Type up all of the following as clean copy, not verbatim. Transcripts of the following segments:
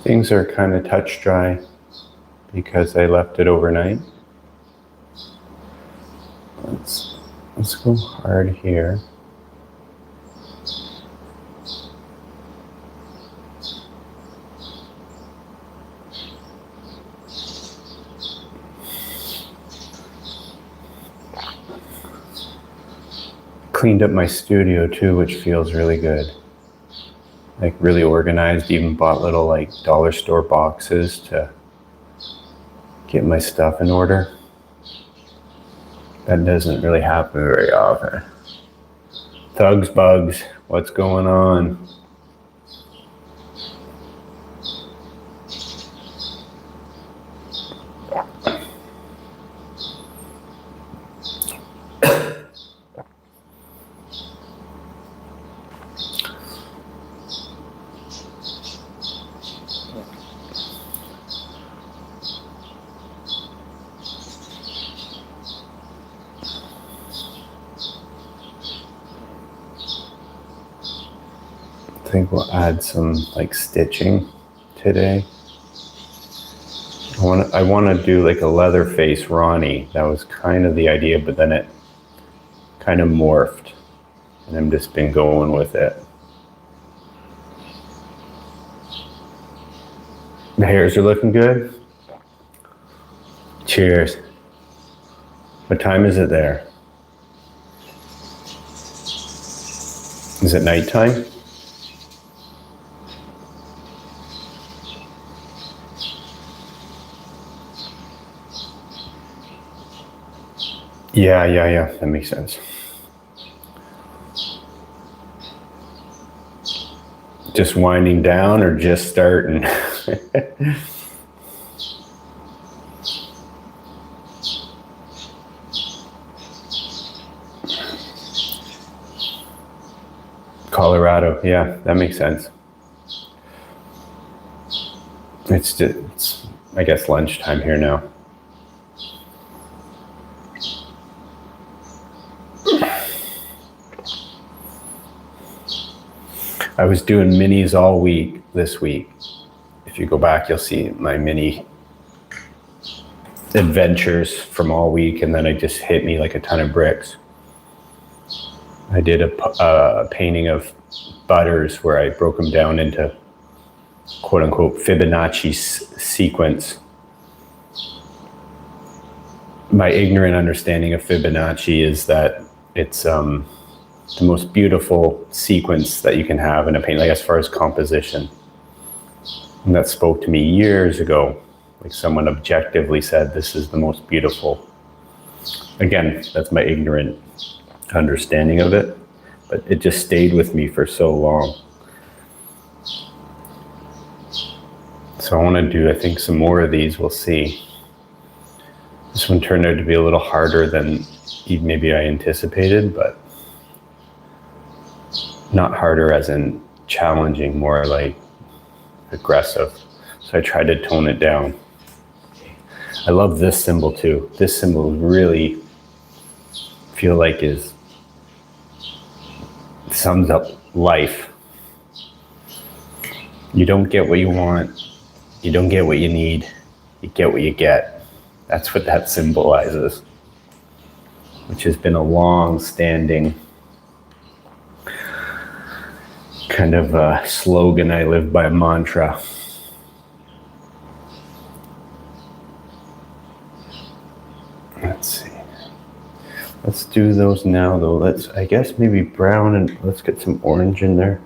Things are kind of touch dry because I left it overnight. Let's go hard here. Cleaned up my studio too, which feels really good. Like really organized, even bought little like dollar store boxes to get my stuff in order. That doesn't really happen very often. Thugs, bugs, what's going on? I think we'll add some like stitching today. I want to do like a Leatherface Ronnie. That was kind of the idea, but then it kind of morphed and I've just been going with it. The hairs are looking good. Cheers. What time is it there? Is it nighttime? Yeah, that makes sense. Just winding down or just starting? Colorado, yeah, that makes sense. It's I guess lunchtime here now. I was doing minis all week this week. If you go back, you'll see my mini adventures from all week, and then it just hit me like a ton of bricks. I did a painting of butters where I broke them down into quote unquote Fibonacci sequence. My ignorant understanding of Fibonacci is that it's the most beautiful sequence that you can have in a painting, like as far as composition. And that spoke to me years ago. Like someone objectively said, this is the most beautiful. Again, that's my ignorant understanding of it, but it just stayed with me for so long. So I want to do, I think, some more of these. We'll see. This one turned out to be a little harder than maybe I anticipated, but not harder as in challenging, more like aggressive. So I tried to tone it down. I love this symbol too. This symbol really feel like sums up life. You don't get what you want. You don't get what you need. You get what you get. That's what that symbolizes, which has been a long-standing kind of a slogan I live by, a mantra. Let's see. Let's do those now though. I guess maybe brown, and let's get some orange in there.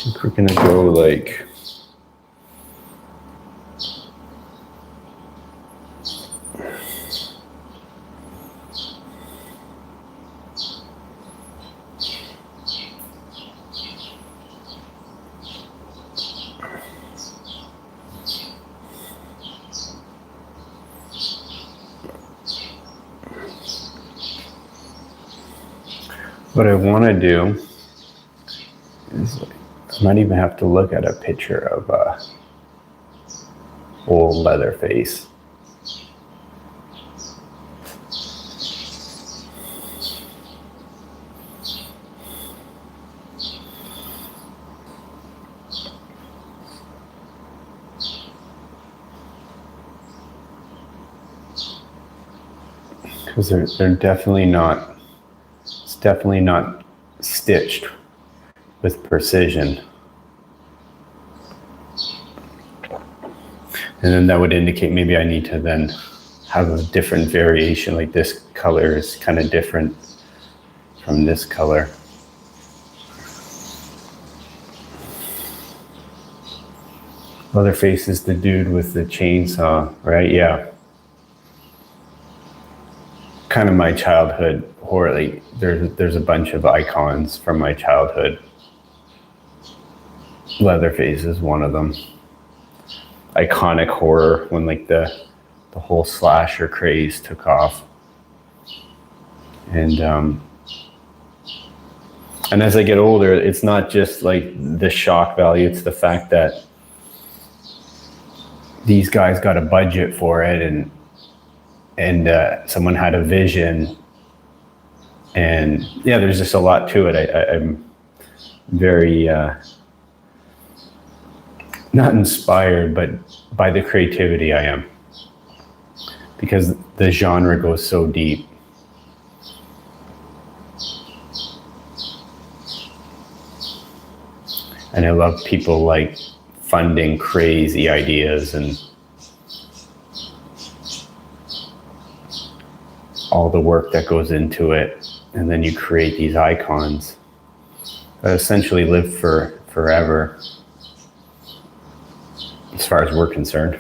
think we're gonna go like what I want to do is I might even have to look at a picture of a old leather face. Because they're definitely not. It's definitely not stitched with precision. And then that would indicate maybe I need to then have a different variation, like this color is kind of different from this color. Leatherface is the dude with the chainsaw, right? Yeah. Kind of my childhood horror. Like there's a bunch of icons from my childhood. Leatherface is one of them. Iconic horror when like the whole slasher craze took off. And as I get older, it's not just like the shock value, it's the fact that these guys got a budget for it and someone had a vision, and yeah, there's just a lot to it. I'm very not inspired, but by the creativity I am, because the genre goes so deep. And I love people like funding crazy ideas and all the work that goes into it, and then you create these icons that essentially live forever, as far as we're concerned.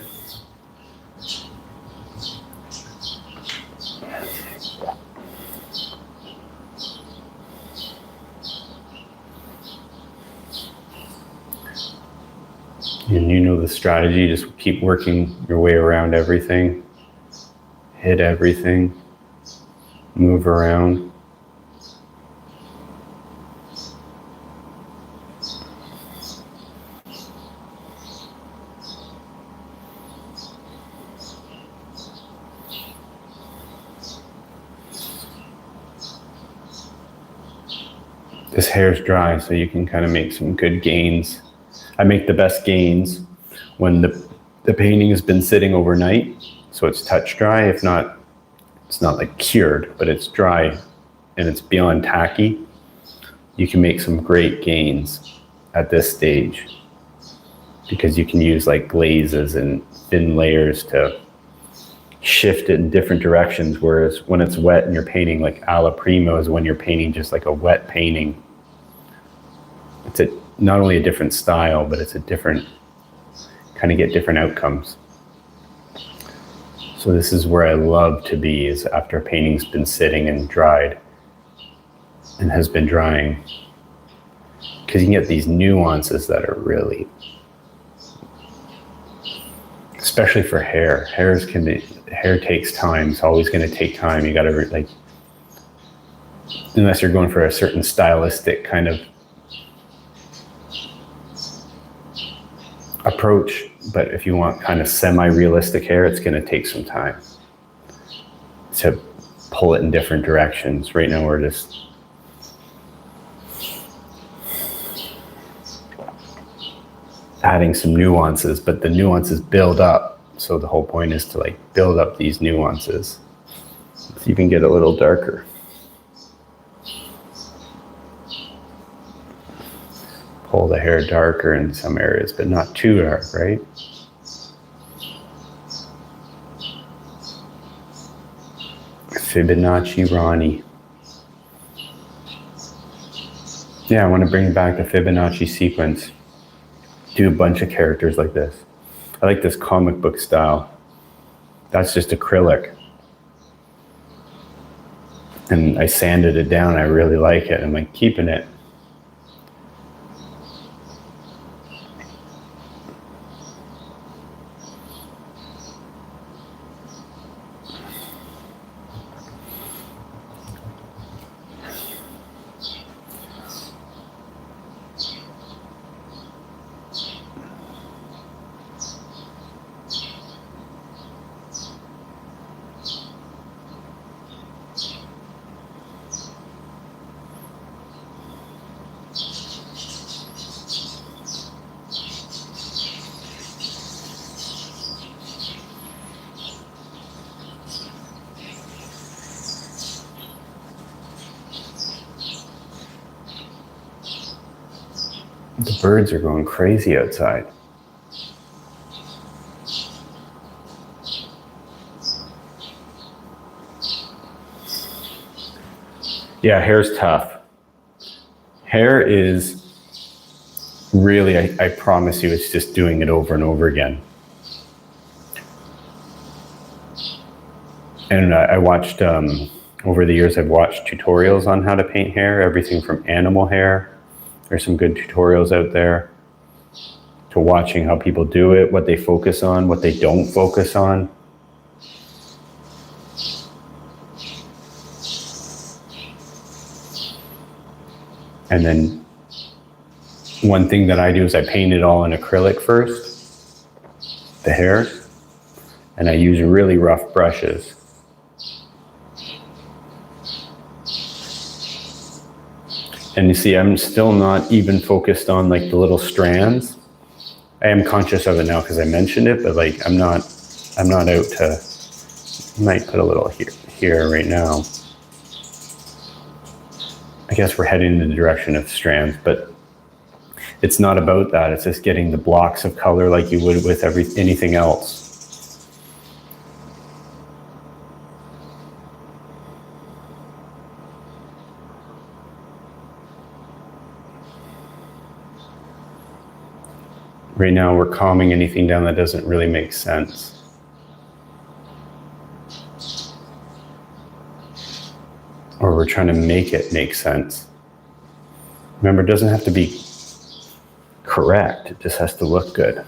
And you know the strategy, just keep working your way around everything, hit everything, move around. This hair's dry, so you can kind of make some good gains. I make the best gains when the painting has been sitting overnight, so it's touch dry. If not, it's not like cured, but it's dry and it's beyond tacky. You can make some great gains at this stage because you can use like glazes and thin layers to shift it in different directions. Whereas when it's wet and you're painting, like alla primo is when you're painting just like a wet painting. It's not only a different style, but it's a different, kind of get different outcomes. So this is where I love to be, is after a painting's been sitting and dried and has been drying, because you can get these nuances that are really, especially for hair. Hair takes time. It's always going to take time. You got to like, unless you're going for a certain stylistic kind of approach, but if you want kind of semi-realistic hair, it's going to take some time to pull it in different directions. Right now we're just adding some nuances, but the nuances build up. So the whole point is to like build up these nuances so you can get a little darker. Pull the hair darker in some areas, but not too dark, right? Fibonacci Ronnie. Yeah, I want to bring back the Fibonacci sequence. do a bunch of characters like this. I like this comic book style. That's just acrylic. And I sanded it down. I really like it. I'm like keeping it. The birds are going crazy outside. Yeah, hair's tough. Hair is really, I promise you, it's just doing it over and over again. And I watched, over the years, I've watched tutorials on how to paint hair, everything from animal hair. There's some good tutorials out there, to watching how people do it, what they focus on, what they don't focus on. And then one thing that I do is I paint it all in acrylic first, the hair, and I use really rough brushes. And you see, I'm still not even focused on like the little strands. I am conscious of it now because I mentioned it, but like I'm not out to, I might put a little here right now. I guess we're heading in the direction of strands, but it's not about that. It's just getting the blocks of color like you would with anything else. Right now we're calming anything down that doesn't really make sense. Or we're trying to make it make sense. Remember, it doesn't have to be correct. It just has to look good.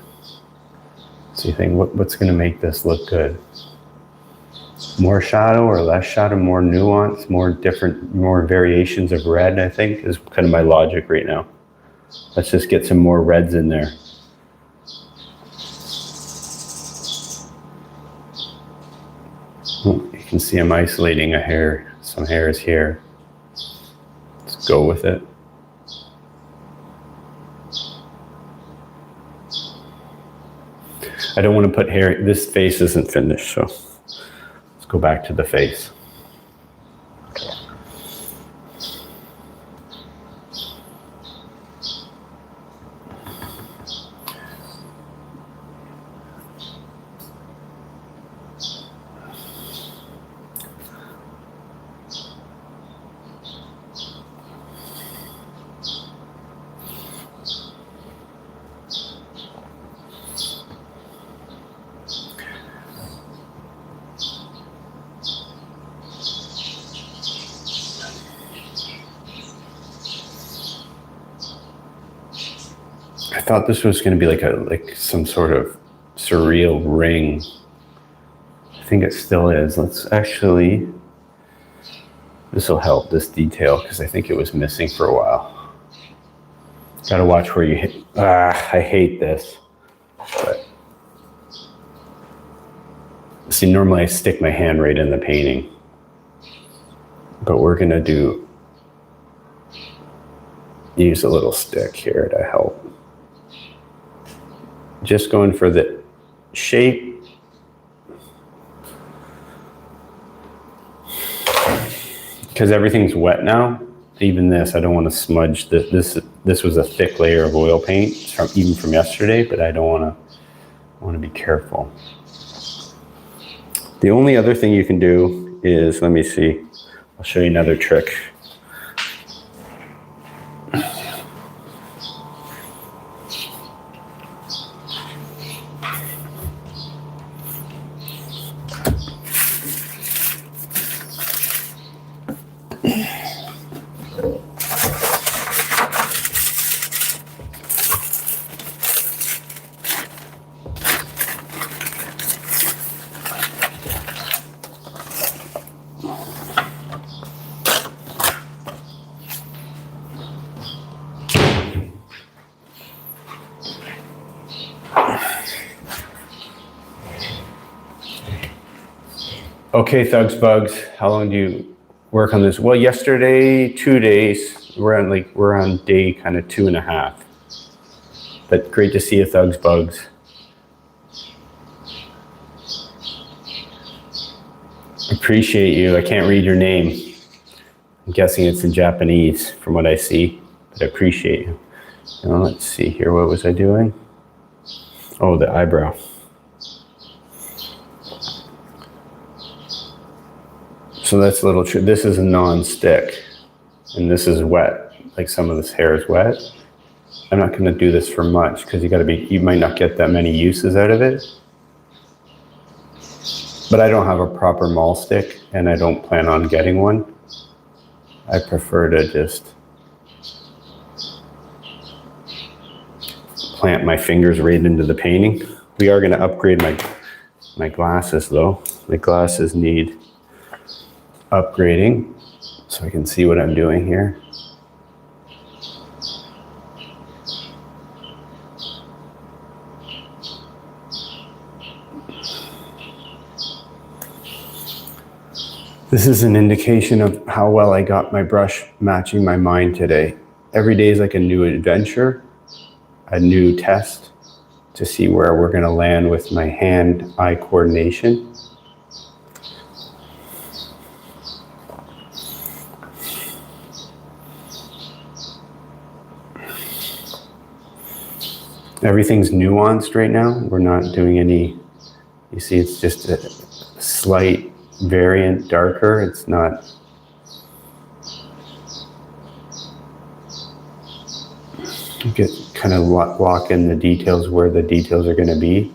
So you think, what's going to make this look good? More shadow or less shadow, more nuance, more variations of red, I think, is kind of my logic right now. Let's just get some more reds in there. You can see I'm isolating a hair, some hairs here. Let's go with it. I don't want to put hair, this face isn't finished, so let's go back to the face. I thought this was going to be like some sort of surreal ring. I think it still is. Let's actually, this will help, this detail, because I think it was missing for a while. Gotta watch where you hit. I hate this. But see, normally I stick my hand right in the painting, but we're gonna use a little stick here to help. Just going for the shape. Because everything's wet now. Even this, I don't want to smudge this. This was a thick layer of oil paint even from yesterday, but I want to be careful. The only other thing you can do is, let me see, I'll show you another trick. Okay, Thugs Bugs, how long do you work on this? Well, yesterday, 2 days. We're on day kind of 2.5. But great to see you, Thugs Bugs. Appreciate you. I can't read your name. I'm guessing it's in Japanese from what I see, but I appreciate you. Now let's see here. What was I doing? Oh, the eyebrow. So that's a little true. This is a non-stick, and this is wet. Like some of this hair is wet. I'm not going to do this for much because you might not get that many uses out of it. But I don't have a proper maul stick, and I don't plan on getting one. I prefer to just plant my fingers right into the painting. We are going to upgrade my glasses though. My glasses need upgrading so I can see what I'm doing here. This is an indication of how well I got my brush matching my mind today. Every day is like a new adventure, a new test to see where we're going to land with my hand-eye coordination. Everything's nuanced right now. We're not doing any, you see it's just a slight variant darker. It's not, you get kind of lock in the details where the details are going to be.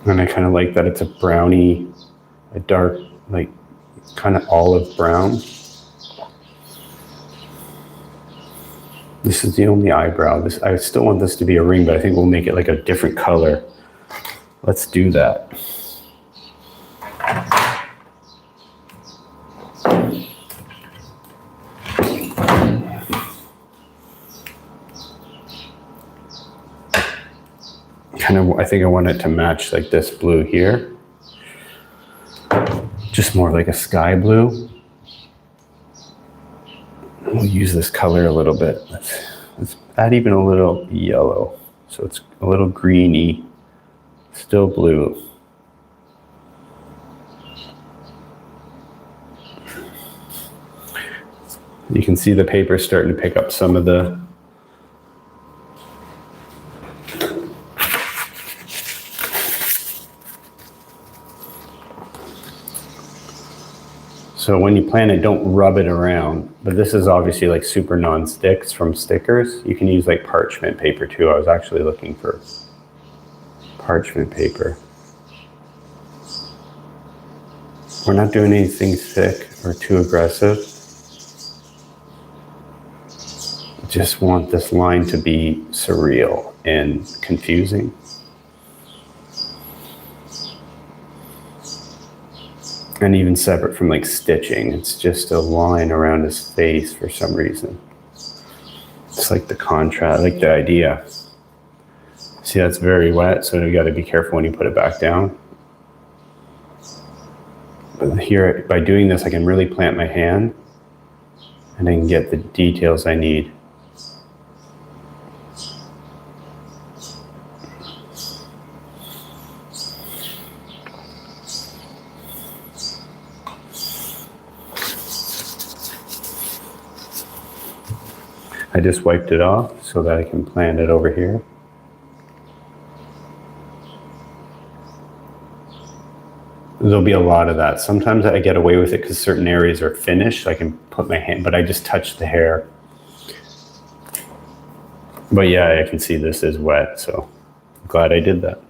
And I kind of like that it's a browny, a dark, like kind of olive brown. This is the only eyebrow. I still want this to be a ring, but I think we'll make it like a different color. Let's do that. I think I want it to match like this blue here. Just more like a sky blue. We'll use this color a little bit. Let's add even a little yellow. So it's a little greeny, still blue. You can see the paper starting to pick up some of the So when you plan it, don't rub it around. But this is obviously like super non-sticks from stickers. You can use like parchment paper too. I was actually looking for parchment paper. We're not doing anything thick or too aggressive. Just want this line to be surreal and confusing. And even separate from like stitching, it's just a line around his face for some reason. It's like the contrast, like the idea. See, that's very wet, so you got to be careful when you put it back down. But here, by doing this, I can really plant my hand and I can get the details I need. I just wiped it off so that I can plant it over here. There'll be a lot of that. Sometimes I get away with it because certain areas are finished. I can put my hand, but I just touch the hair. But yeah, I can see this is wet, so I'm glad I did that.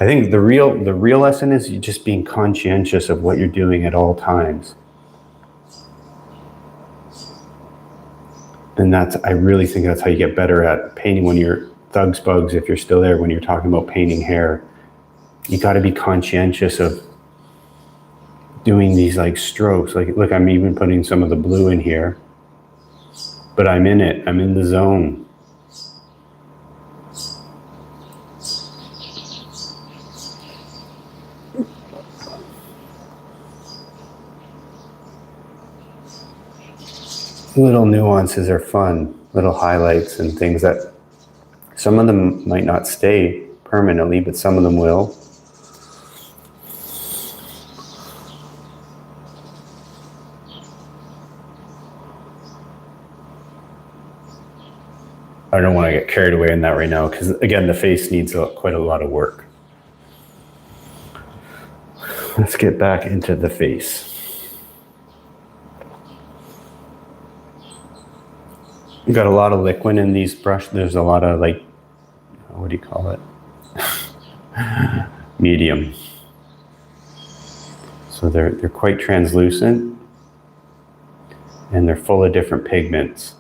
I think the real lesson is you just being conscientious of what you're doing at all times. And I really think that's how you get better at painting when you're Doug's Bugs, if you're still there, when you're talking about painting hair, you got to be conscientious of doing these like strokes. Like, look, I'm even putting some of the blue in here, but I'm in it. I'm in the zone. Little nuances are fun, little highlights and things that some of them might not stay permanently, but some of them will. I don't want to get carried away in that right now because, again, the face needs quite a lot of work. Let's get back into the face. We've got a lot of liquid in these brushes. There's a lot of, like, what do you call it? Medium. So they're quite translucent and they're full of different pigments.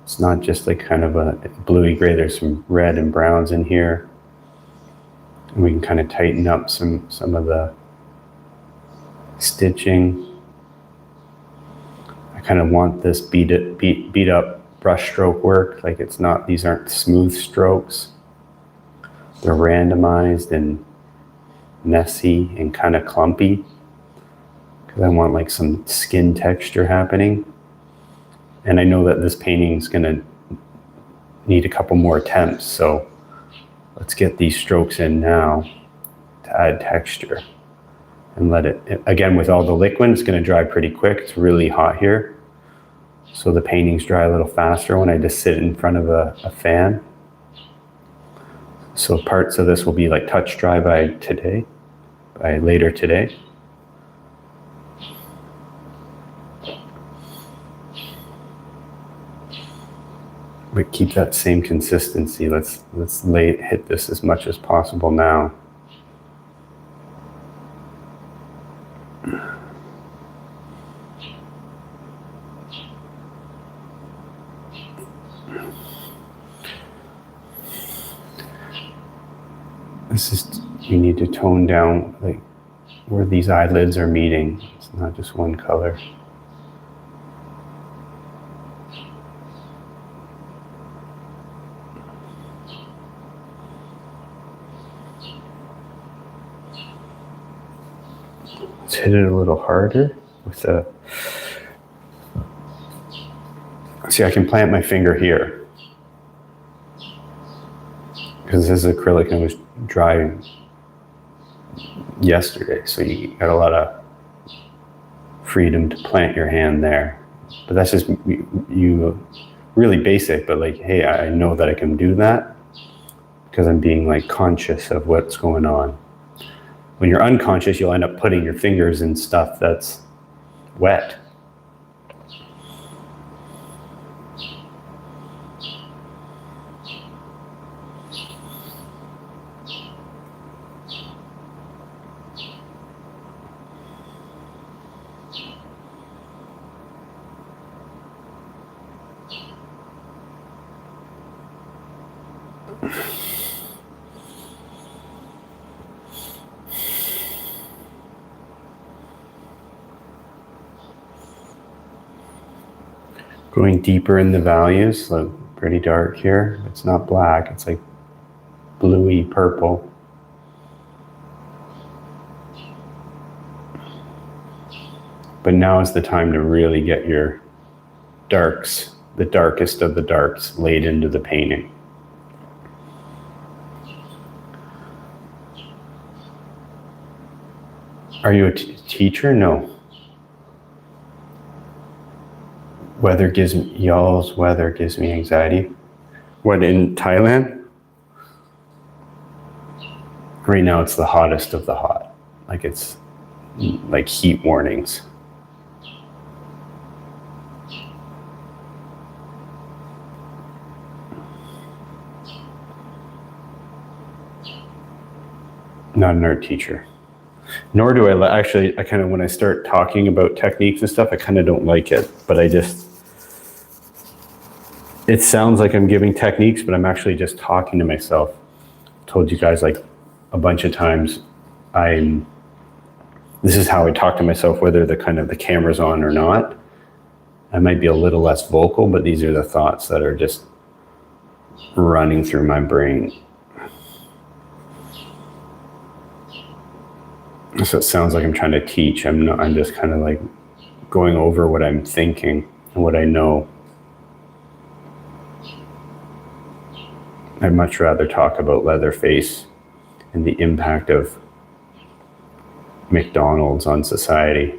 It's not just like kind of a bluey gray. There's some red and browns in here. And we can kind of tighten up some of the stitching. I kind of want this beat up brush stroke work. Like, it's not, these aren't smooth strokes. They're randomized and messy and kind of clumpy because I want like some skin texture happening. And I know that this painting is going to need a couple more attempts, so let's get these strokes in now to add texture and let it, again, with all the liquid, it's going to dry pretty quick. It's really hot here. So the paintings dry a little faster when I just sit in front of a fan. So parts of this will be like touch dry by later today. But keep that same consistency. Let's hit this as much as possible now. This is, you need to tone down like where these eyelids are meeting. It's not just one color. Let's hit it a little harder with a, see, I can plant my finger here because this is acrylic and it was dry yesterday, so you got a lot of freedom to plant your hand there. But that's just you really basic, but like, hey, I know that I can do that because I'm being like conscious of what's going on. When you're unconscious, you'll end up putting your fingers in stuff that's wet. Going deeper in the values, so pretty dark here. It's not black, it's like bluey purple. But now is the time to really get your darks, the darkest of the darks, laid into the painting. Are you a teacher? No. Y'all's weather gives me anxiety. What, in Thailand? Right now it's the hottest of the hot. Like, it's like heat warnings. Not an art teacher. Nor do I actually, I kind of, when I start talking about techniques and stuff, I kind of don't like it, but I just, it sounds like I'm giving techniques, but I'm actually just talking to myself. I told you guys like a bunch of times, this is how I talk to myself, whether the camera's on or not. I might be a little less vocal, but these are the thoughts that are just running through my brain. So it sounds like I'm trying to teach. I'm not, I'm just kind of like going over what I'm thinking and what I know. I'd much rather talk about Leatherface and the impact of McDonald's on society.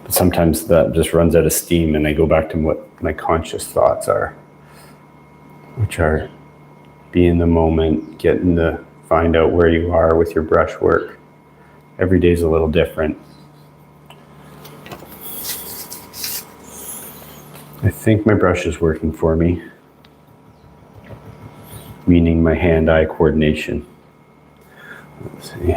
But sometimes that just runs out of steam and I go back to what my conscious thoughts are, which are be in the moment, getting to find out where you are with your brush work. Every day's a little different. I think my brush is working for me, meaning my hand-eye coordination. Let's see.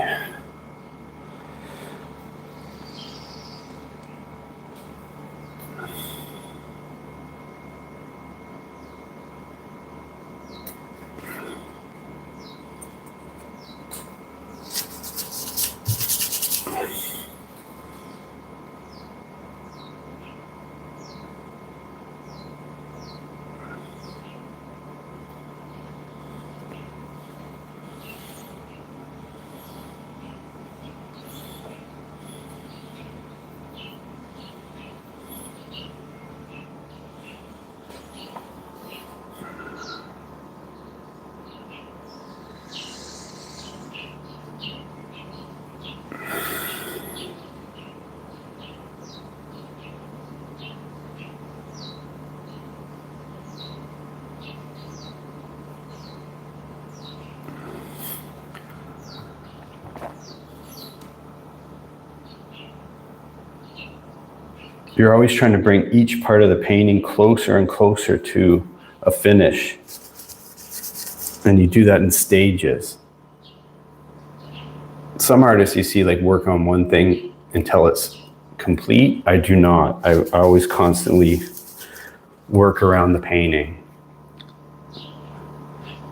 You're always trying to bring each part of the painting closer and closer to a finish. And you do that in stages. Some artists you see like work on one thing until it's complete. I do not. I always constantly work around the painting,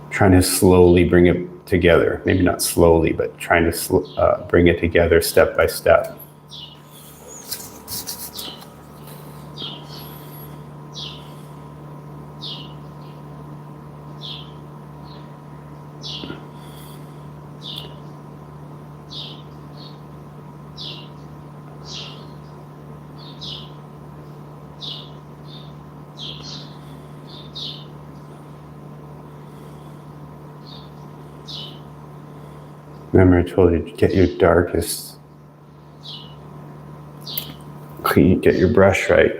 trying to slowly bring it together. Maybe not slowly, but trying to bring it together step by step. Remember I told you to get your darkest, clean, get your brush right.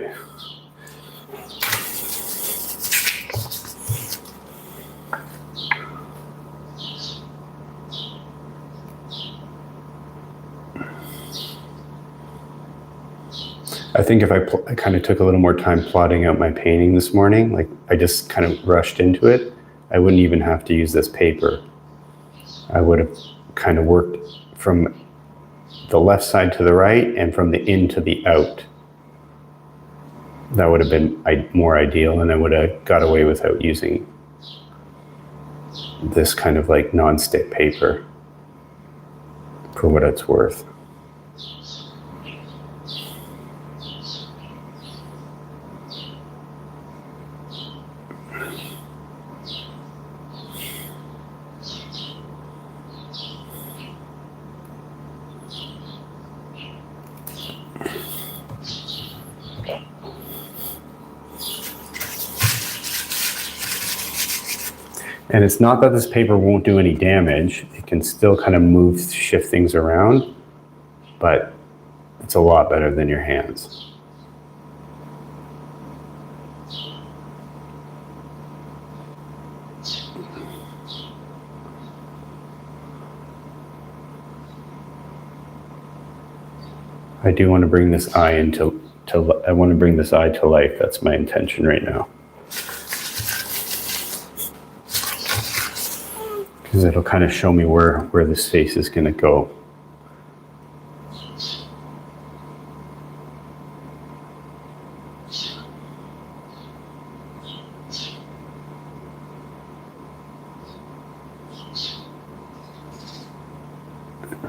I think if I kind of took a little more time plotting out my painting this morning, like I just kind of rushed into it, I wouldn't even have to use this paper. I would have kind of worked from the left side to the right and from the in to the out. That would have been more ideal, and I would have got away without using this kind of like non-stick paper for what it's worth. And it's not that this paper won't do any damage. It can still kind of shift things around, but it's a lot better than your hands. I do want to bring this eye I want to bring this eye to life. That's my intention right now. Because it'll kind of show me where this face is going to go.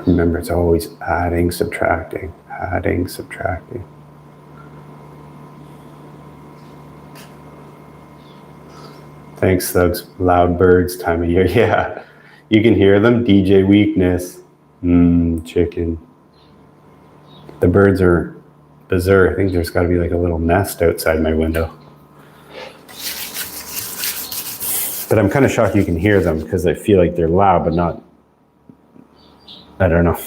Remember, it's always adding, subtracting, adding, subtracting. Thanks, those loud birds time of year. Yeah, you can hear them. DJ Weakness. Chicken. The birds are berserk. I think there's got to be like a little nest outside my window. But I'm kind of shocked you can hear them because I feel like they're loud, but not, I don't know.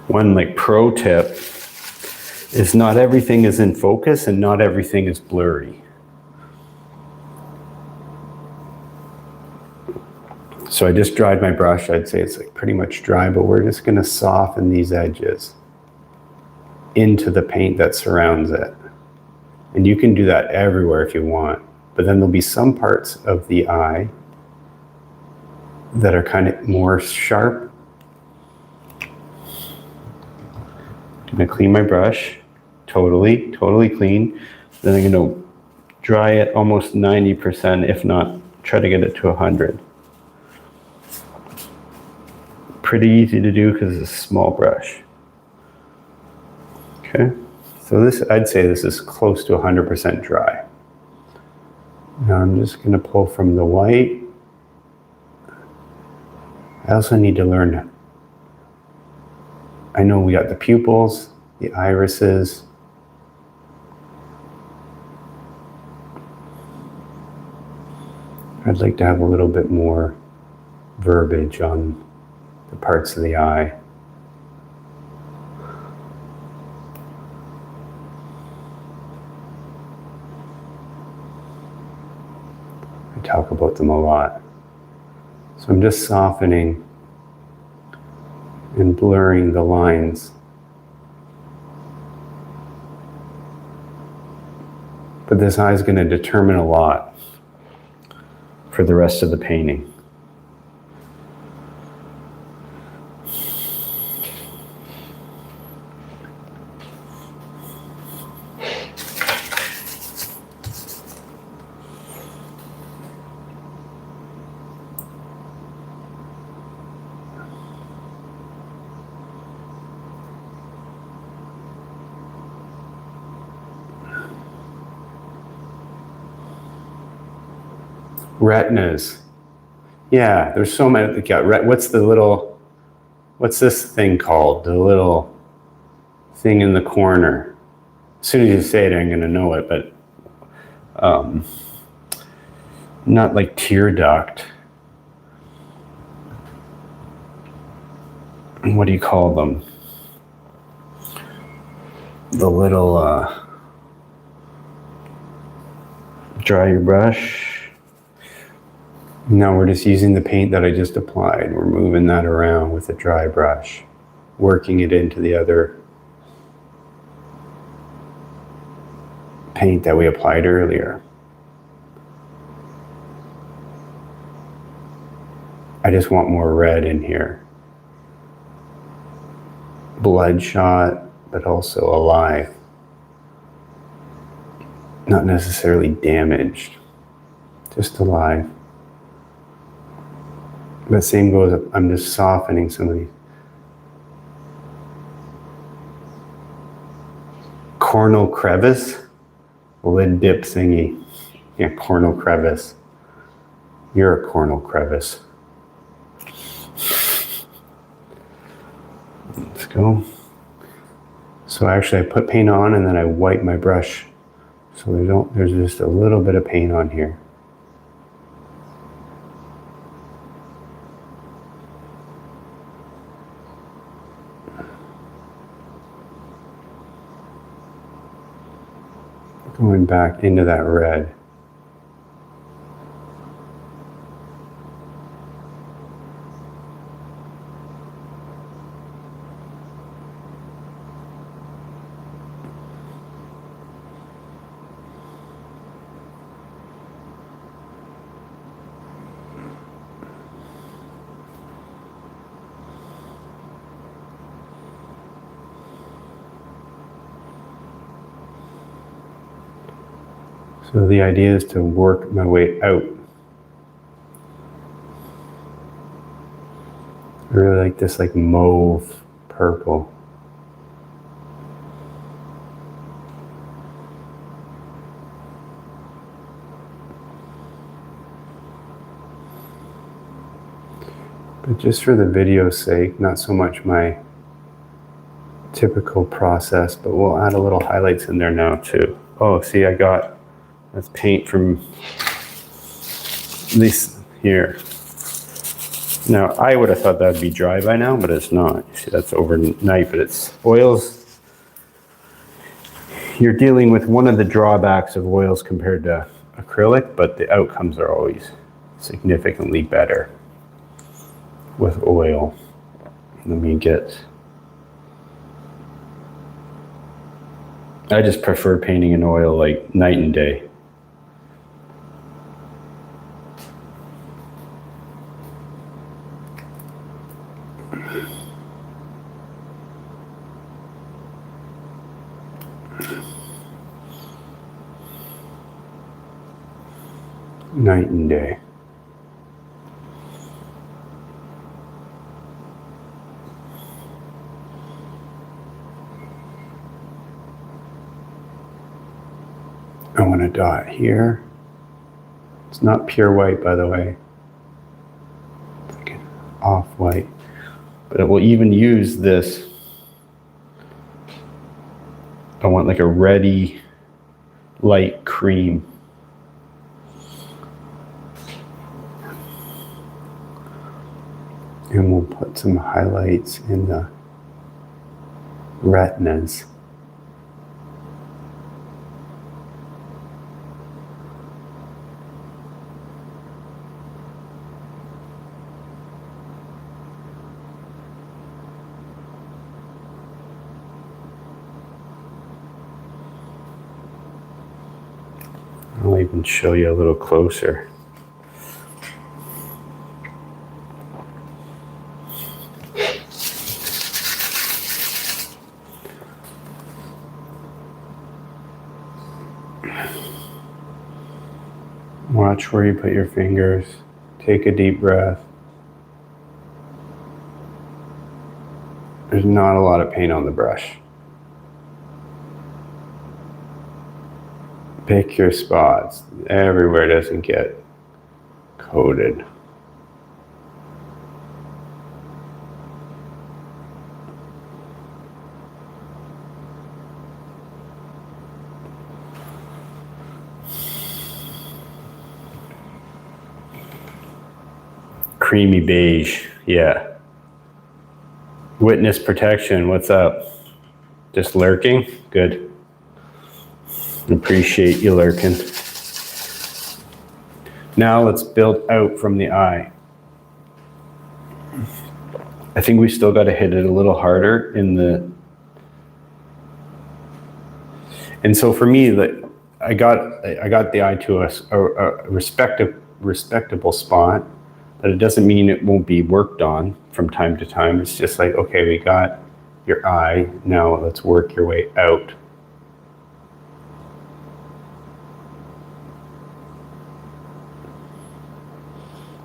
One like pro tip is not everything is in focus and not everything is blurry. So I just dried my brush. I'd say it's like pretty much dry, but we're just going to soften these edges into the paint that surrounds it. And you can do that everywhere if you want, but then there'll be some parts of the eye that are kind of more sharp. I'm going to clean my brush, totally clean. Then I'm going to dry it almost 90%, if not try to get it to 100. Pretty easy to do because it's a small brush. Okay, so this, I'd say this is close to 100% dry. Now I'm just going to pull from the white. I also need to learn, I know we got the pupils, the irises. I'd like to have a little bit more verbiage on the parts of the eye. I talk about them a lot. So I'm just softening and blurring the lines. But this eye is going to determine a lot for the rest of the painting. Retinas. Yeah, there's so many. What's the little, what's this thing called? The little thing in the corner. As soon as you say it, I'm going to know it, but not like tear duct. What do you call them? The little, dry your brush. Now we're just using the paint that I just applied. We're moving that around with a dry brush, working it into the other paint that we applied earlier. I just want more red in here. Bloodshot, but also alive. Not necessarily damaged, just alive. But same goes, I'm just softening some of these. cornel crevice, lid dip thingy. Yeah, cornel crevice. You're a cornel crevice. Let's go. So actually I put paint on and then I wipe my brush. So there's just a little bit of paint on here. Going back into that red. So the idea is to work my way out. I really like this like mauve purple. But just for the video's sake, not so much my typical process, but we'll add a little highlights in there now too. Oh, see, I got that's paint from this here. Now, I would have thought that would be dry by now, but it's not. See, that's overnight, but it's oils. You're dealing with one of the drawbacks of oils compared to acrylic, but the outcomes are always significantly better with oil. Let me get... I just prefer painting in oil like night and day. Night and day. I want a dot here. It's not pure white, by the way. It's like an off-white. But it will even use this. I want like a reddy, light cream. And we'll put some highlights in the retinas. I'll even show you a little closer. Watch where you put your fingers. Take a deep breath. There's not a lot of paint on the brush. Pick your spots. Everywhere doesn't get coated. Creamy beige, yeah. Witness protection, what's up? Just lurking? Good. Appreciate you lurking. Now let's build out from the eye. I think we still got to hit it a little harder in the... And so for me, I got the eye to a respectable spot. But it doesn't mean it won't be worked on from time to time. It's just like, okay, we got your eye. Now let's work your way out.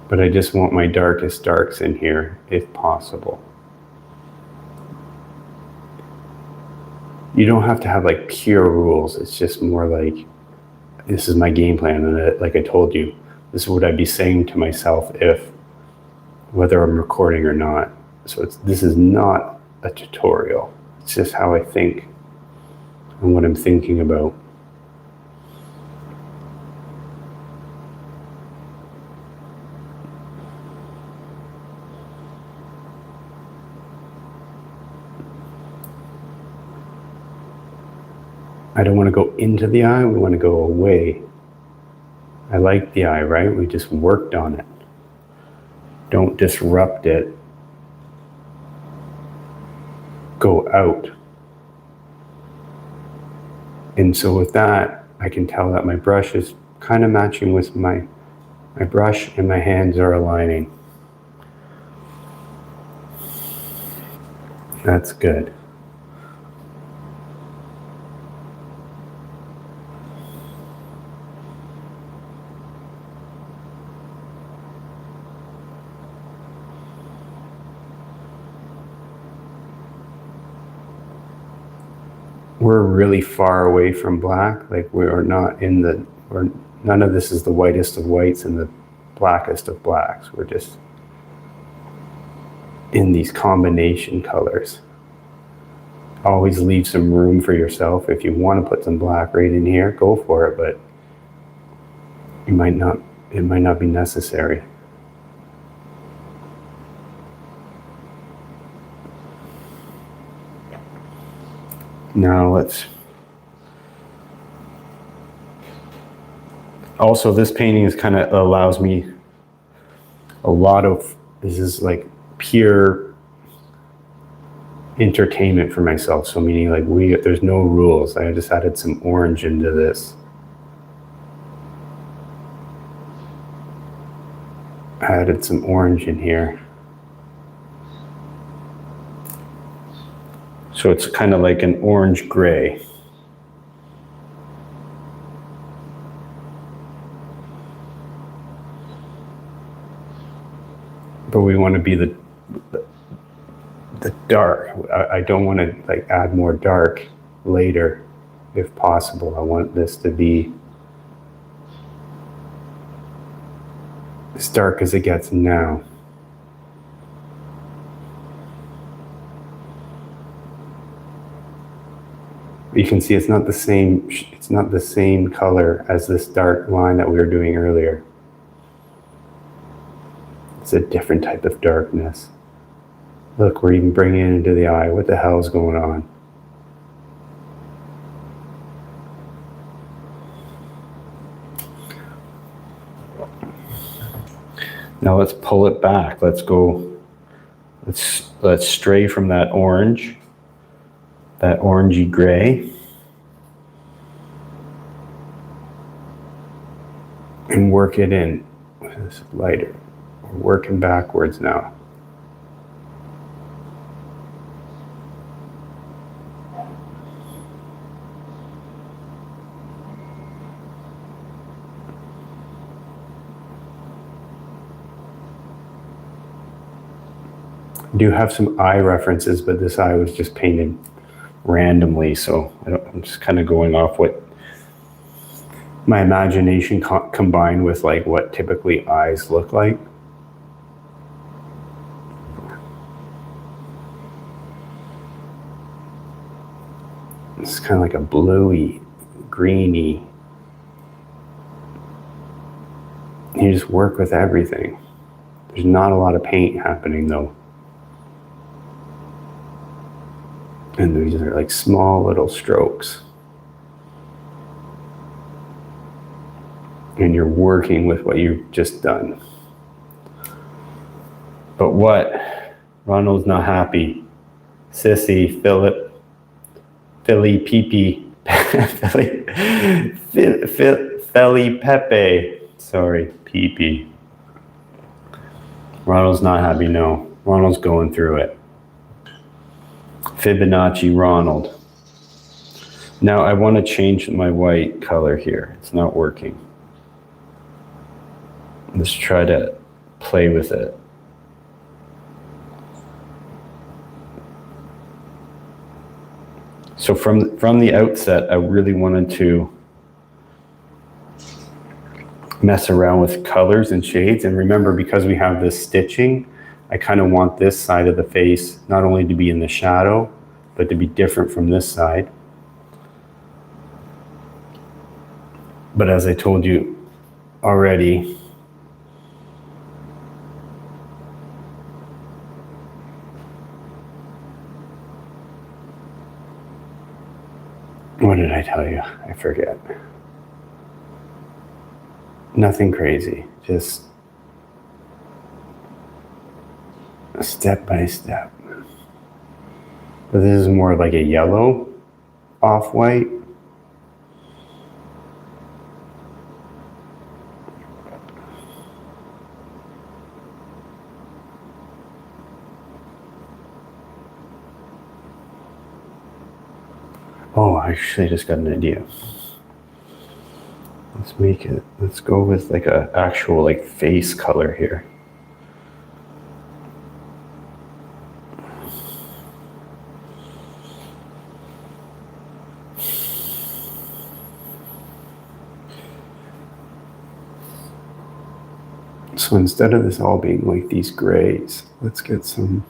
But I just want my darkest darks in here, if possible. you don't have to have like pure rules. It's just more like, this is my game plan. And like I told you, this is what I'd be saying to myself if, whether I'm recording or not. So this is not a tutorial. It's just how I think and what I'm thinking about. I don't want to go into the eye, we want to go away. I like the eye, right? We just worked on it. Don't disrupt it. Go out. And so with that, I can tell that my brush is kind of matching with my brush, and my hands are aligning. That's good. We're really far away from black. Like we are not in the, none of this is the whitest of whites and the blackest of blacks. We're just in these combination colors. Always leave some room for yourself. If you want to put some black right in here, go for it, but it might not be necessary. Now also this painting is kind of allows me a lot of, this is like pure entertainment for myself. So meaning like there's no rules. I just added some orange into this. I added some orange in here. So it's kind of like an orange gray. But we want to be the dark. I don't want to like add more dark later if possible. I want this to be as dark as it gets now. You can see it's not the same color as this dark line that we were doing earlier. It's a different type of darkness. Look, we're even bringing it into the eye. What the hell is going on? Now let's pull it back. Let's stray from that orange, that orangey gray, and work it in with this lighter. We're working backwards now. I do have some eye references, but this eye was just painted randomly, so I'm just kind of going off what my imagination combined with like what typically eyes look like. It's kind of like a bluey, greeny. You just work with everything. There's not a lot of paint happening though. And these are like small little strokes. And you're working with what you've just done. But what? Ronald's not happy. Sissy, Philly, Pee-Pee, Philly Pepe. Sorry, Pee-Pee. Ronald's not happy, no. Ronald's going through it. Fibonacci Ronald. Now I want to change my white color here. It's not working. Let's try to play with it. So from the outset, I really wanted to mess around with colors and shades. And remember, because we have this stitching, I kind of want this side of the face not only to be in the shadow, but to be different from this side. But as I told you already, what did I tell you? I forget. Nothing crazy, just step by step. But this is more like a yellow off-white. Oh, actually I just got an idea. Let's go with like a actual like face color here. So instead of this all being like these grays, let's get some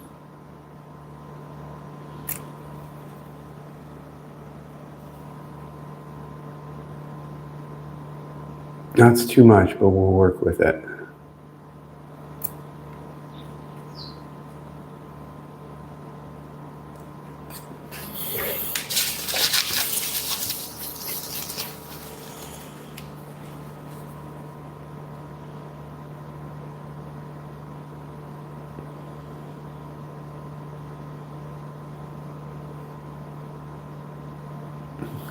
That's too much, but we'll work with it.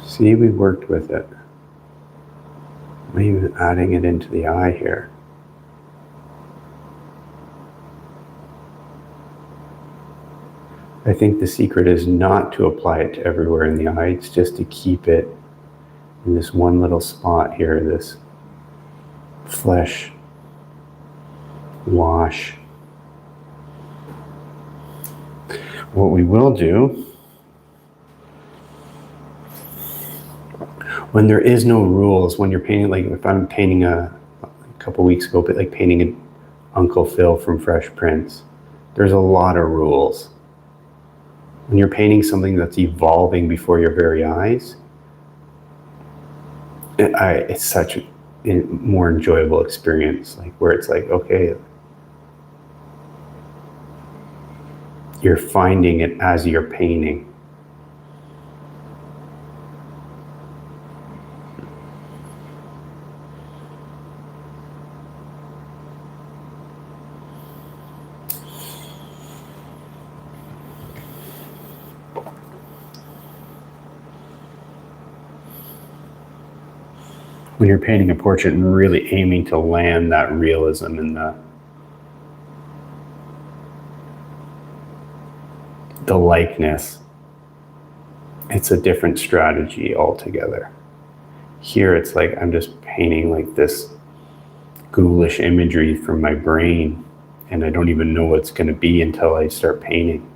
See, we worked with it. I'm even adding it into the eye here. I think the secret is not to apply it to everywhere in the eye. It's just to keep it in this one little spot here, this flesh wash. What we will do, when there is no rules, when you're painting, like if I'm painting a couple weeks ago, but like painting an Uncle Phil from Fresh Prince, there's a lot of rules. When you're painting something that's evolving before your very eyes, it's such a more enjoyable experience, like where it's like, okay, you're finding it as you're painting. When you're painting a portrait and really aiming to land that realism in the likeness, it's a different strategy altogether. Here it's like I'm just painting like this ghoulish imagery from my brain, and I don't even know what it's going to be until I start painting.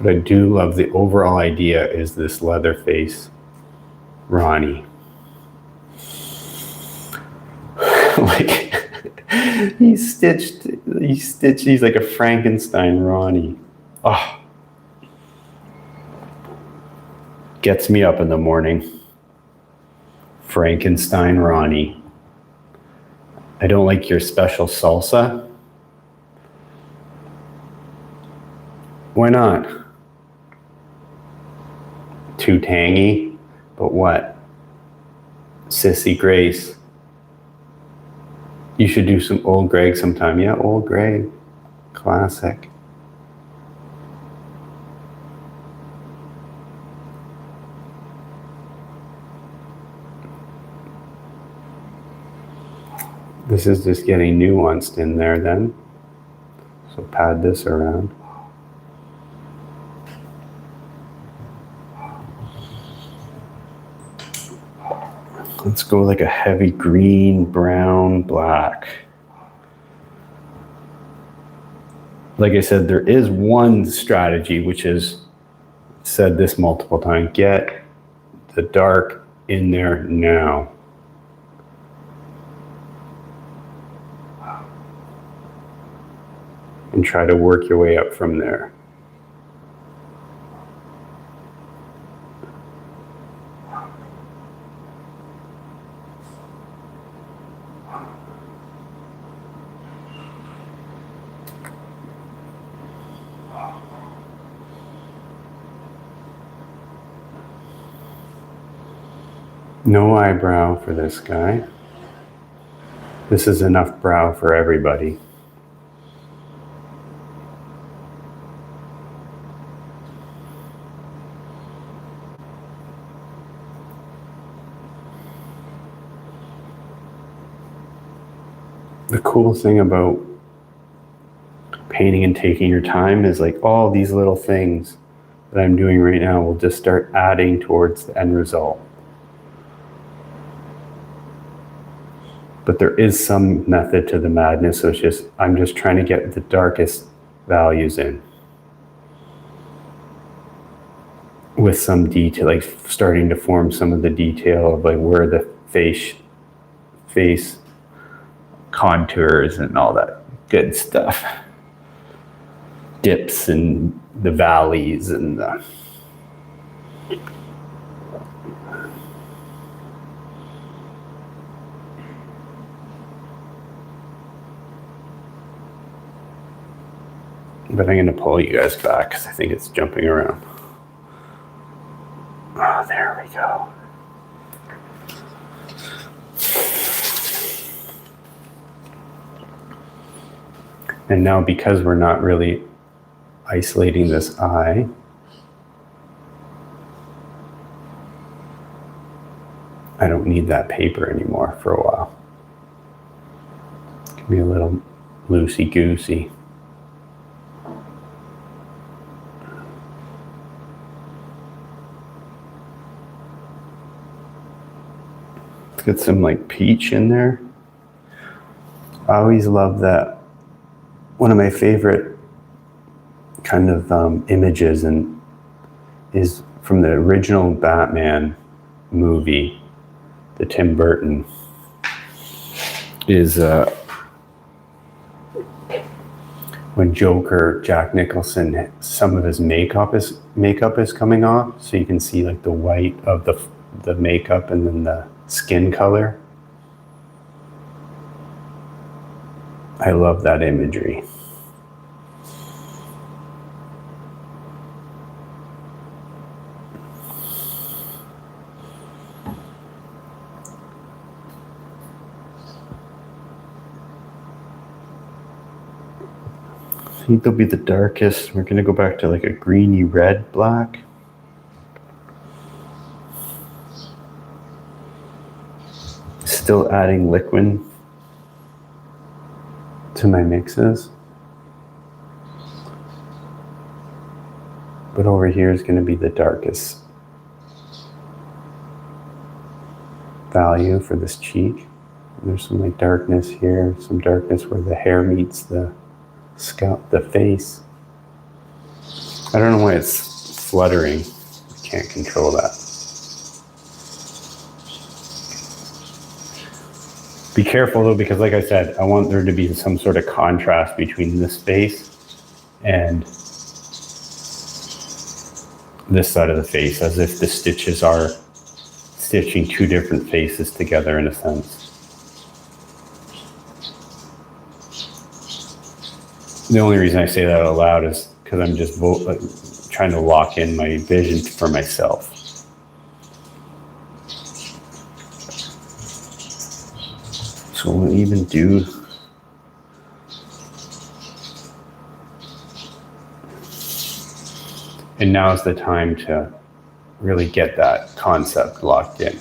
But I do love the overall idea is this Leatherface Ronnie. Like he's like a Frankenstein Ronnie. Oh, gets me up in the morning. Frankenstein Ronnie. I don't like your special salsa. Why not? Too tangy, but what? Sissy Grace. You should do some Old Greg sometime. Yeah, Old Greg. Classic. This is just getting nuanced in there then. So pad this around. Let's go like a heavy green, brown, black. Like I said, there is one strategy, which is, said this multiple times, get the dark in there now. And try to work your way up from there. No eyebrow for this guy. This is enough brow for everybody. The cool thing about painting and taking your time is like all these little things that I'm doing right now will just start adding towards the end result. But there is some method to the madness, so it's just, I'm just trying to get the darkest values in. With some detail, like starting to form some of the detail of like where the face contours and all that good stuff. Dips and the valleys and the... But I'm going to pull you guys back because I think it's jumping around. Oh, there we go. And now because we're not really isolating this eye, I don't need that paper anymore for a while. It can be a little loosey-goosey. Get some like peach in there. I always love that. One of my favorite kind of images and is from the original Batman movie, the Tim Burton, is when Joker, Jack Nicholson, some of his makeup is coming off, so you can see like the white of the makeup and then the skin color. I love that imagery. I think they'll be the darkest. We're going to go back to like a greeny red black. Still adding liquid to my mixes. But over here is going to be the darkest value for this cheek. There's some like darkness here, some darkness where the hair meets the scalp, the face. I don't know why it's fluttering. I can't control that. Be careful though, because like I said, I want there to be some sort of contrast between this face and this side of the face, as if the stitches are stitching two different faces together in a sense. The only reason I say that out loud is because I'm just trying to lock in my vision for myself. So we'll even do and now's the time to really get that concept locked in.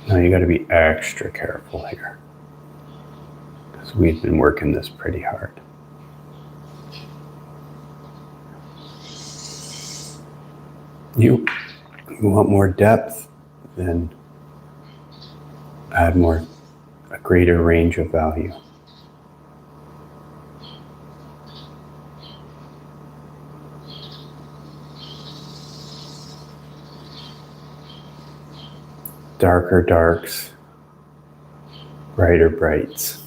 Now you got to be extra careful here, because we've been working this pretty hard. You want more depth, then add a greater range of value. Darker darks, brighter brights.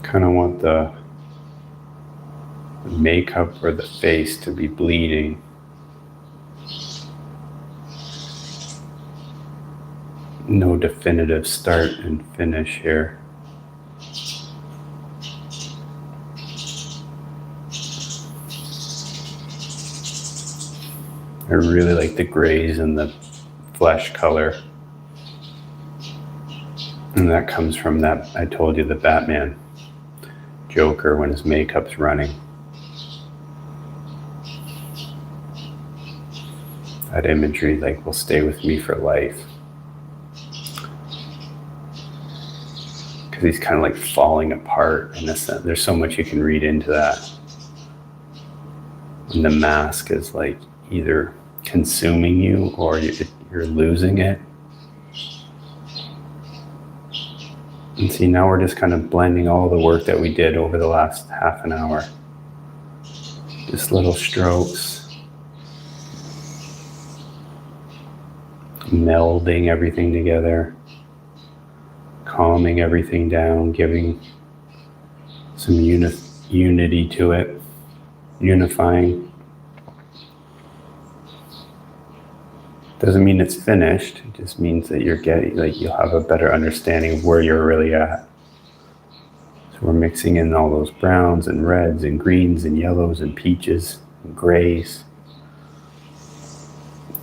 kind of want the makeup or the face to be bleeding. No definitive start and finish here. I really like the grays and the flesh color. And that comes from that, I told you, the Batman Joker when his makeup's running. That imagery like will stay with me for life. Because he's kind of like falling apart in a sense. There's so much you can read into that. And the mask is like either consuming you or you're losing it. And see, now we're just kind of blending all the work that we did over the last half an hour. Just little strokes. Melding everything together. Calming everything down, giving some unity to it. Unifying. Doesn't mean it's finished. It just means that you're getting, like, you'll have a better understanding of where you're really at. So we're mixing in all those browns and reds and greens and yellows and peaches and grays.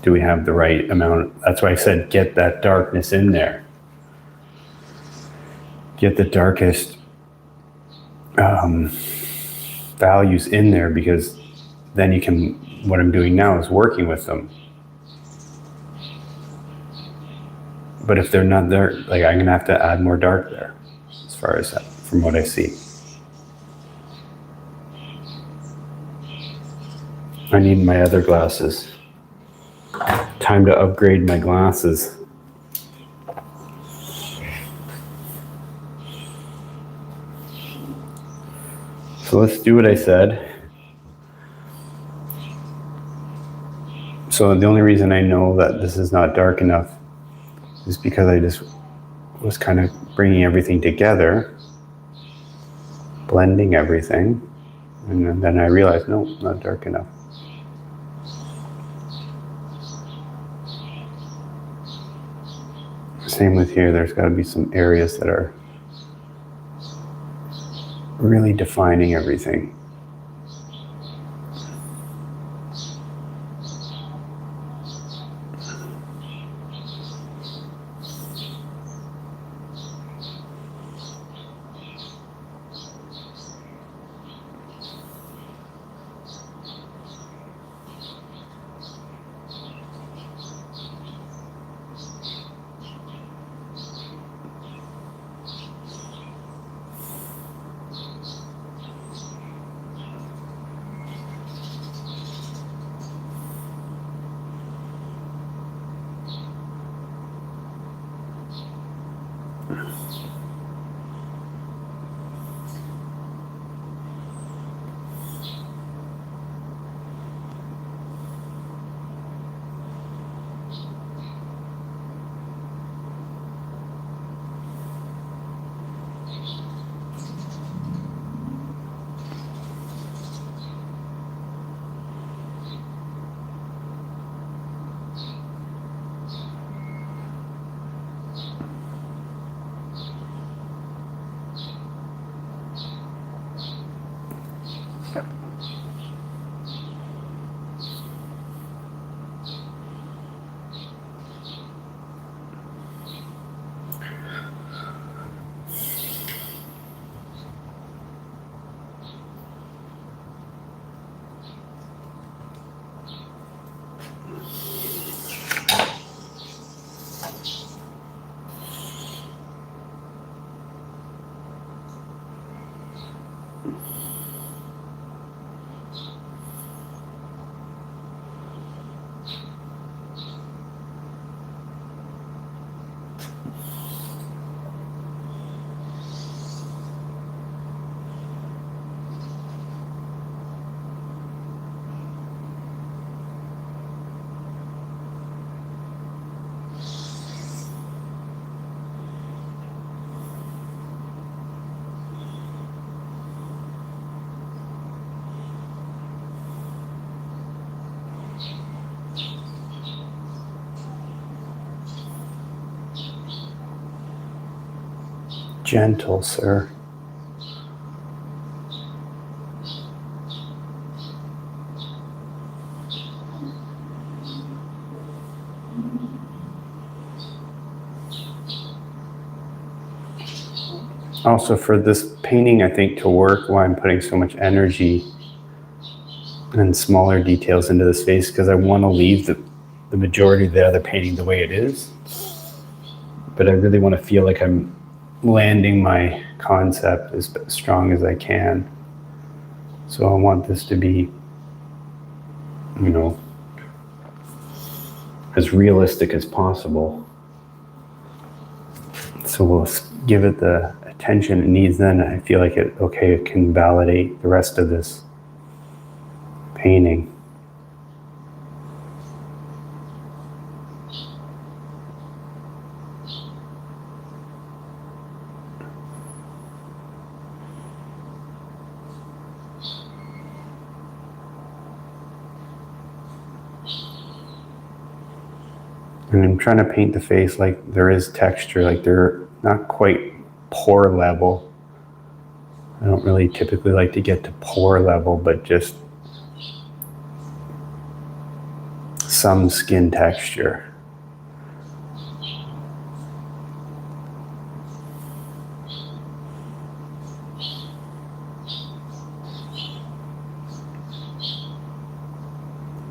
Do we have the right amount? That's why I said get that darkness in there. Get the darkest values in there, because then you can, what I'm doing now is working with them. But if they're not there, like, I'm gonna have to add more dark there, as far as that, from what I see. I need my other glasses. Time to upgrade my glasses. So let's do what I said. So the only reason I know that this is not dark enough is because I just was kind of bringing everything together, blending everything, and then I realized, no, not dark enough. Same with here, there's got to be some areas that are really defining everything. Gentle, sir. Also, for this painting, I think to work, why I'm putting so much energy and smaller details into this face, because I want to leave the majority of the other painting the way it is. But I really want to feel like I'm landing my concept as strong as I can. So I want this to be, you know, as realistic as possible. So we'll give it the attention it needs. Then I feel like it can validate the rest of this painting. And I'm trying to paint the face like there is texture, like they're not quite pore level. I don't really typically like to get to pore level, but just some skin texture.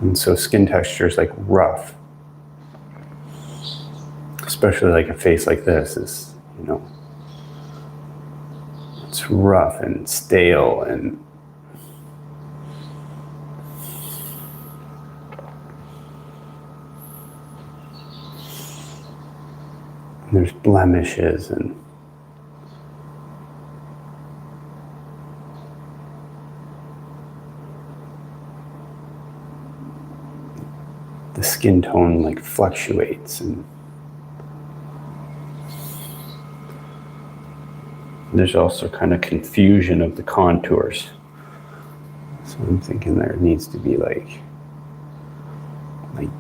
And so skin texture is like rough. Especially like a face like this is, you know, it's rough and stale and there's blemishes and the skin tone like fluctuates, and there's also kind of confusion of the contours. So I'm thinking there needs to be like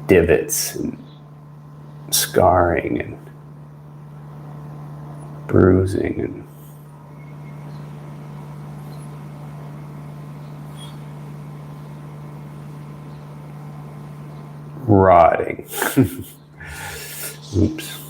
divots and scarring and bruising and rotting. Oops.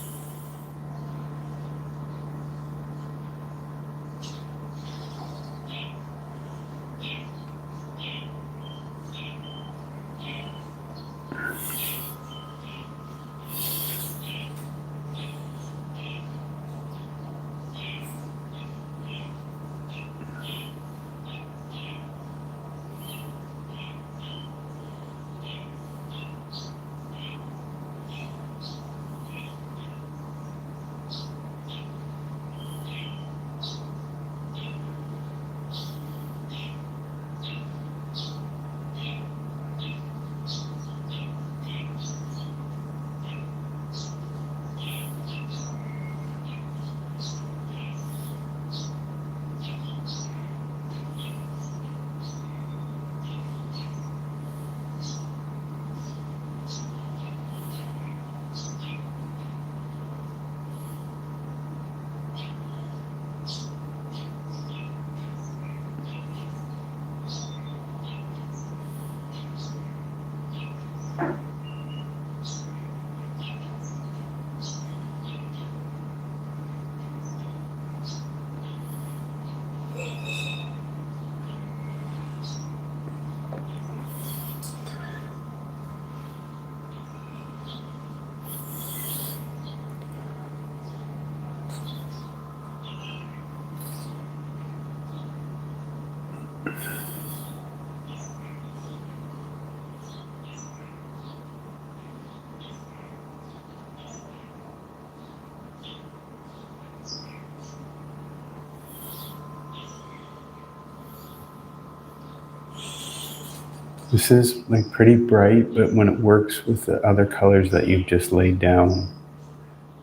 This is like pretty bright, but when it works with the other colors that you've just laid down,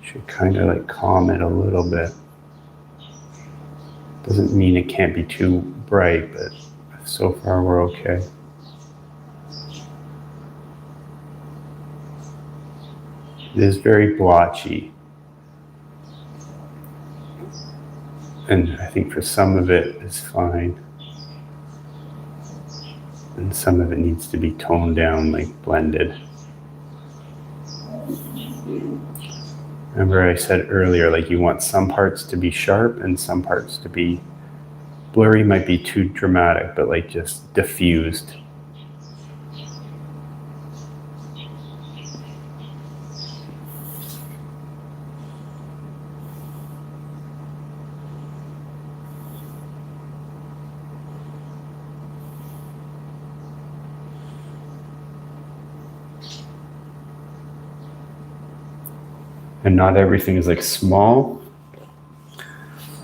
it should kind of like calm it a little bit. Doesn't mean it can't be too bright, but so far we're okay. It is very blotchy. And I think for some of it is fine. And some of it needs to be toned down, like blended. Remember I said earlier, like you want some parts to be sharp and some parts to be blurry, might be too dramatic, but like just diffused. And not everything is like small,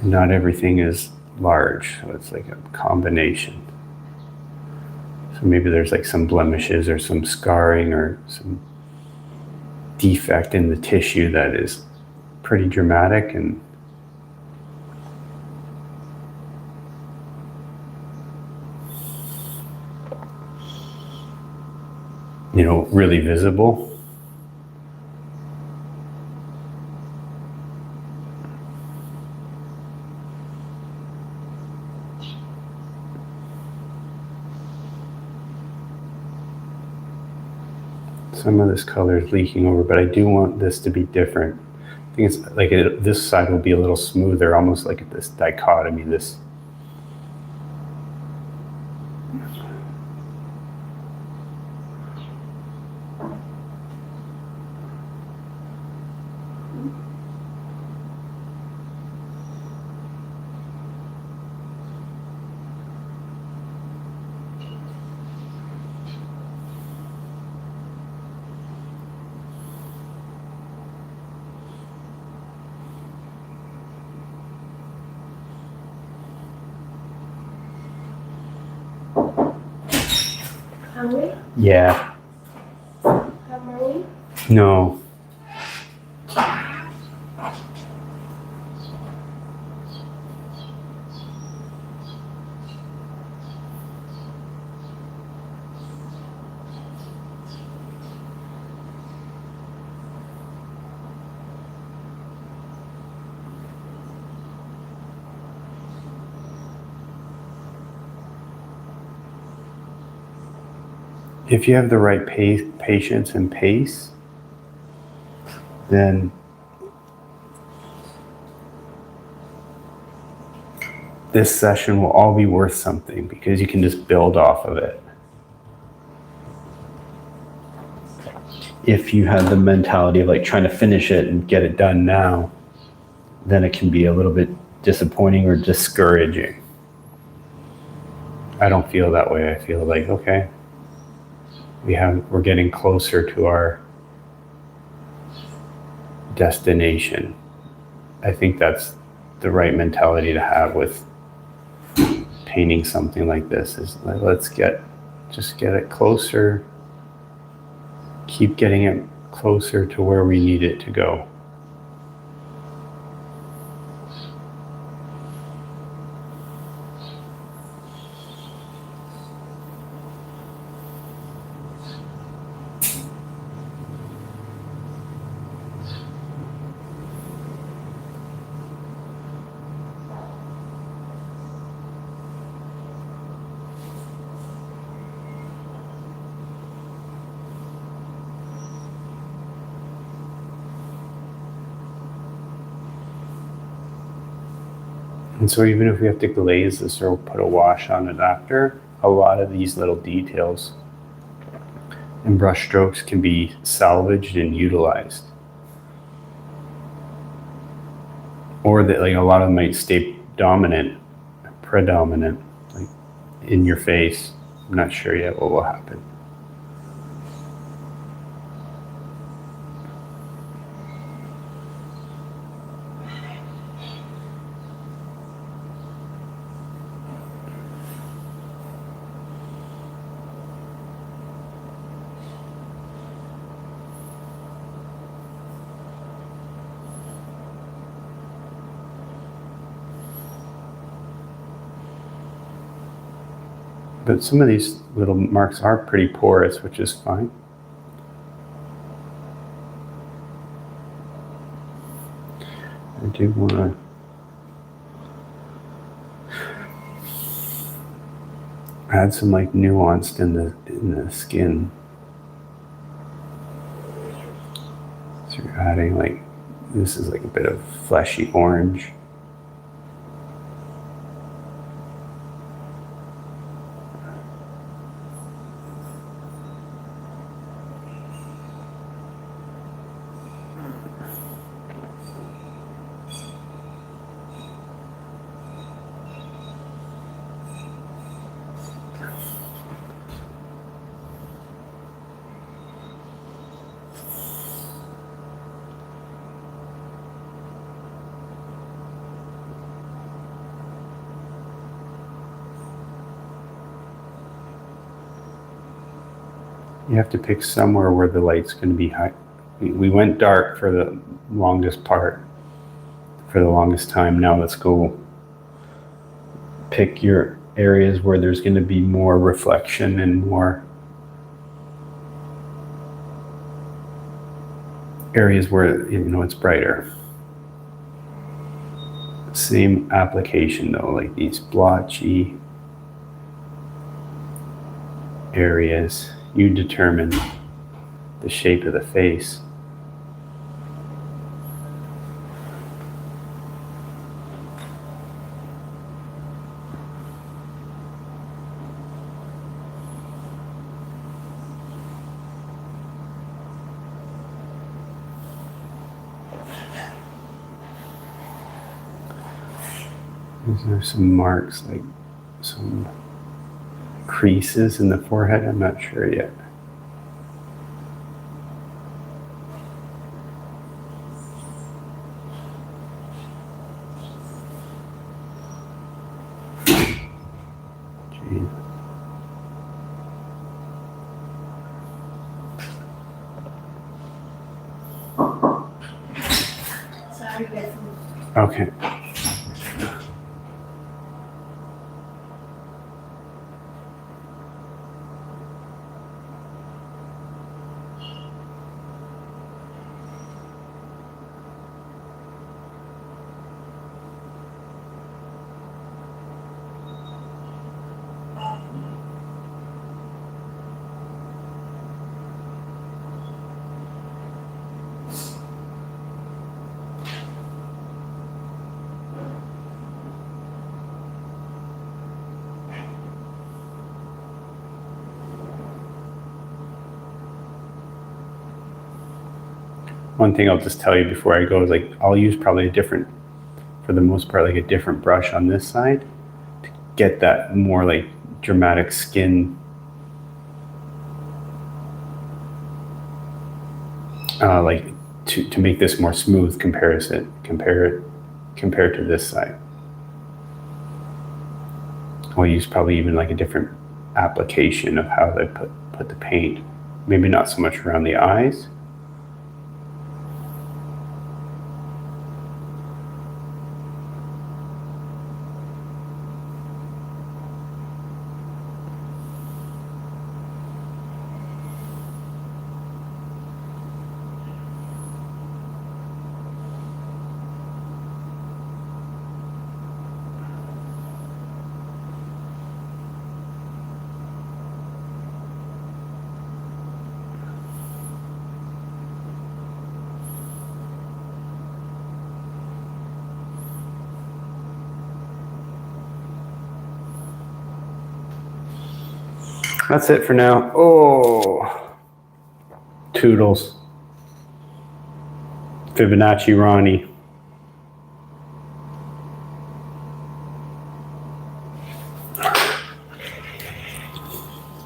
and not everything is large. So it's like a combination. So maybe there's like some blemishes or some scarring or some defect in the tissue that is pretty dramatic and really visible. Some of this color is leaking over, but I do want this to be different. I think it's like this side will be a little smoother, almost like this dichotomy, this. Hungry? Yeah. Have money? No. If you have the right patience and pace, then this session will all be worth something because you can just build off of it. If you have the mentality of like trying to finish it and get it done now, then it can be a little bit disappointing or discouraging. I don't feel that way. I feel like, okay, we're getting closer to our destination. I think that's the right mentality to have with painting something like this, is like, let's just get it closer, keep getting it closer to where we need it to go. And so even if we have to glaze this or put a wash on it after, a lot of these little details and brush strokes can be salvaged and utilized. Or that like a lot of them might stay predominant, like in your face. I'm not sure yet what will happen. But some of these little marks are pretty porous, which is fine. I do want to add some like nuance in the skin. So you're adding like, this is like a bit of fleshy orange. You have to pick somewhere where the light's going to be high. We went dark for the longest part, for the longest time. Now let's go pick your areas where there's going to be more reflection and more areas where, you know, it's brighter. Same application though, like these blotchy areas. You determine the shape of the face. There's some marks, like some creases in the forehead. I'm not sure yet. Jeez. Sorry, guys. Okay. One thing I'll just tell you before I go is, like, I'll use probably a different, for the most part, like a different brush on this side to get that more like dramatic skin like to make this more smooth compared to this side. I'll use probably even like a different application of how they put the paint. Maybe not so much around the eyes. That's it for now. Oh, toodles. Fibonacci Ronnie.